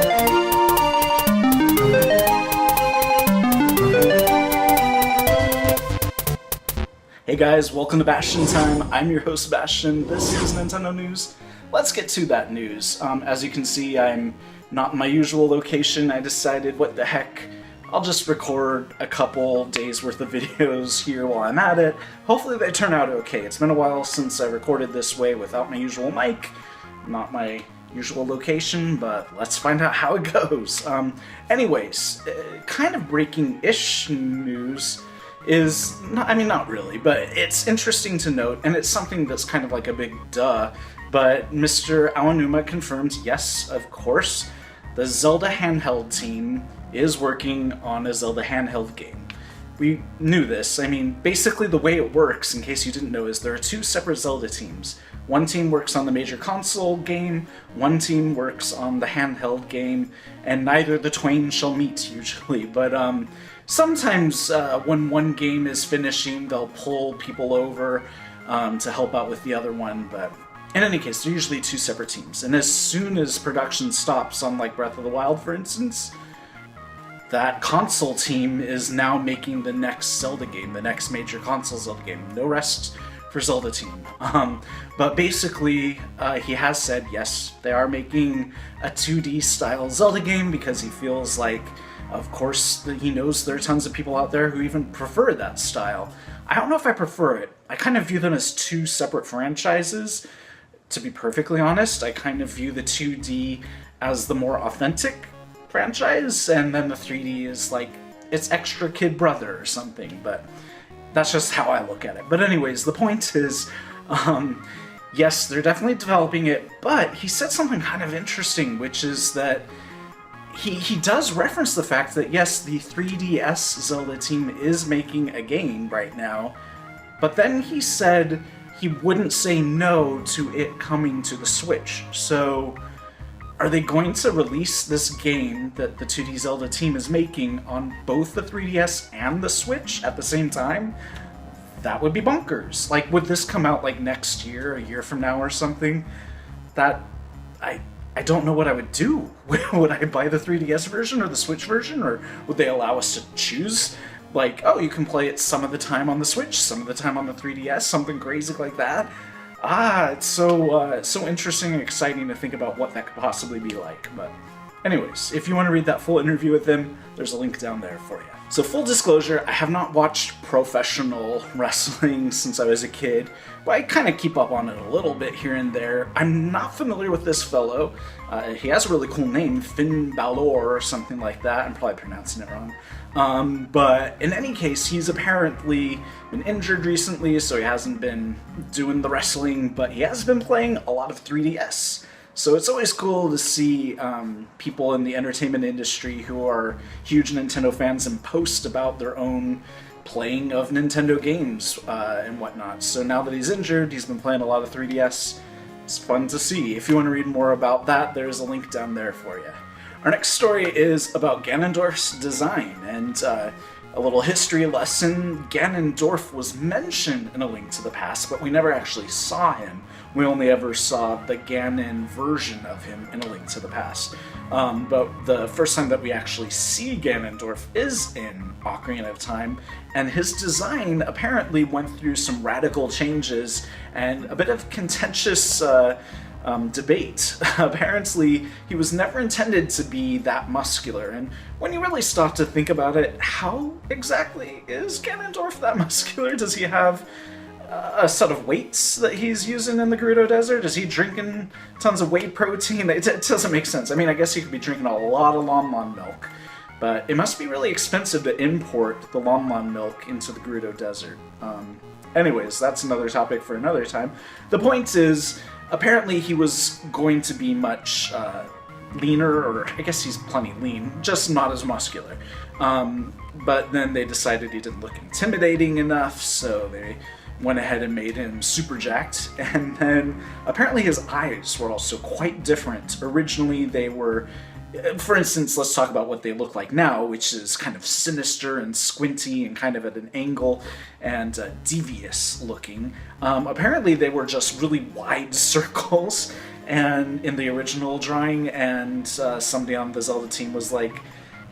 Hey guys, welcome to Bastion Time. I'm your host Bastion. This is Nintendo News. Let's get to that news. As you can see, I'm not in my usual location. I decided, what the heck, I'll just record a couple days worth of videos here while I'm at it. Hopefully they turn out okay. It's been a while since I recorded this way without my usual mic, not my usual location, but let's find out how it goes. Anyways, kind of breaking-ish news is, not really, but it's interesting to note, and it's something that's kind of like a big duh, but Mr. AONUMA confirmed, yes, of course, the Zelda handheld team is working on a Zelda handheld game. We knew this. Basically the way it works, in case you didn't know, is there are two separate Zelda teams. One team works on the major console game, one team works on the handheld game, and neither the twain shall meet, usually, but sometimes when one game is finishing, they'll pull people over to help out with the other one, but in any case, they're usually two separate teams. And as soon as production stops on, like, Breath of the Wild, for instance, that console team is now making the next Zelda game, the next major console Zelda game. No rest for Zelda team. But basically, he has said, yes, they are making a 2D style Zelda game because he feels like, of course, he knows there are tons of people out there who even prefer that style. I don't know if I prefer it. I kind of view them as two separate franchises. To be perfectly honest, I kind of view the 2D as the more authentic franchise, and then the 3D is like its extra kid brother or something, but that's just how I look at it. But anyways, the point is, yes, they're definitely developing it, but he said something kind of interesting, which is that he does reference the fact that, yes, the 3DS Zelda team is making a game right now, but then he said he wouldn't say no to it coming to the Switch. So are they going to release this game that the 2D Zelda team is making on both the 3DS and the Switch at the same time? That would be bonkers. Like, would this come out like next year, a year from now or something? That, I don't know what I would do. Would I buy the 3DS version or the Switch version, or would they allow us to choose? Like, oh, you can play it some of the time on the Switch, some of the time on the 3DS, something crazy like that. It's so interesting and exciting to think about what that could possibly be like. But anyways, if you want to read that full interview with him, there's a link down there for you. So full disclosure, I have not watched professional wrestling since I was a kid, but I kind of keep up on it a little bit here and there. I'm not familiar with this fellow. He has a really cool name, Balor or something like that. I'm probably pronouncing it wrong. But in any case, he's apparently been injured recently, so he hasn't been doing the wrestling, but he has been playing a lot of 3DS. So it's always cool to see people in the entertainment industry who are huge Nintendo fans and post about their own playing of Nintendo games and whatnot. So now that he's injured, he's been playing a lot of 3DS. It's fun to see. If you want to read more about that, there's a link down there for you. Our next story is about Ganondorf's design, and a little history lesson. Ganondorf was mentioned in A Link to the Past, but we never actually saw him. We only ever saw the Ganon version of him in A Link to the Past. But the first time that we actually see Ganondorf is in Ocarina of Time, and his design apparently went through some radical changes and a bit of contentious debate. Apparently, he was never intended to be that muscular, and when you really stop to think about it, how exactly is Ganondorf that muscular? Does he have a set of weights that he's using in the Gerudo Desert? Is he drinking tons of whey protein? It doesn't make sense. I guess he could be drinking a lot of Lon milk, but it must be really expensive to import the Lon milk into the Gerudo Desert. Anyways, that's another topic for another time. The point is, apparently he was going to be much leaner, or I guess he's plenty lean, just not as muscular. But then they decided he didn't look intimidating enough, so they went ahead and made him super jacked. And then apparently his eyes were also quite different. Originally they were, for instance, let's talk about what they look like now, which is kind of sinister and squinty and kind of at an angle and devious looking. Apparently they were just really wide circles, and in the original drawing, and somebody on the Zelda team was like,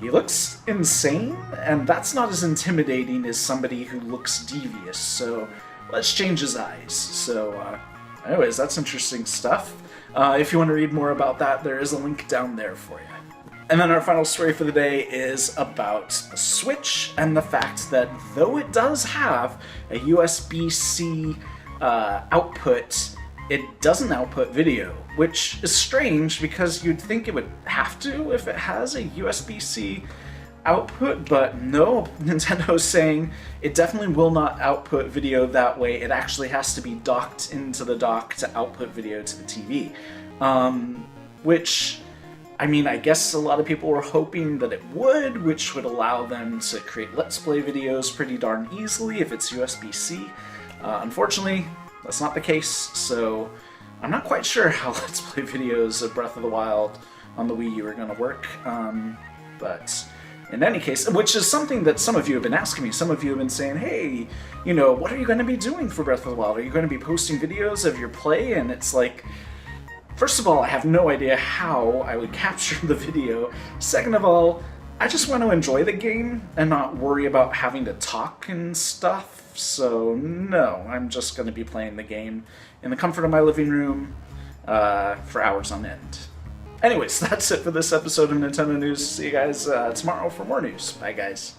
he looks insane, and that's not as intimidating as somebody who looks devious, so let's change his eyes. So, anyways, that's interesting stuff. If you want to read more about that, there is a link down there for you. And then our final story for the day is about the Switch and the fact that though it does have a USB-C output, it doesn't output video, which is strange because you'd think it would have to if it has a USB-C output, but no, Nintendo's saying it definitely will not output video that way. It actually has to be docked into the dock to output video to the TV, which, I mean, I guess a lot of people were hoping that it would, which would allow them to create Let's Play videos pretty darn easily if it's USB-C. Unfortunately, that's not the case, so I'm not quite sure how Let's Play videos of Breath of the Wild on the Wii U are going to work, but in any case, which is something that some of you have been asking me. Some of you have been saying, hey, you know, what are you going to be doing for Breath of the Wild? Are you going to be posting videos of your play? And it's like, first of all, I have no idea how I would capture the video. Second of all, I just want to enjoy the game and not worry about having to talk and stuff. So no, I'm just going to be playing the game in the comfort of my living room for hours on end. Anyways, that's it for this episode of Nintendo News. See you guys tomorrow for more news. Bye, guys.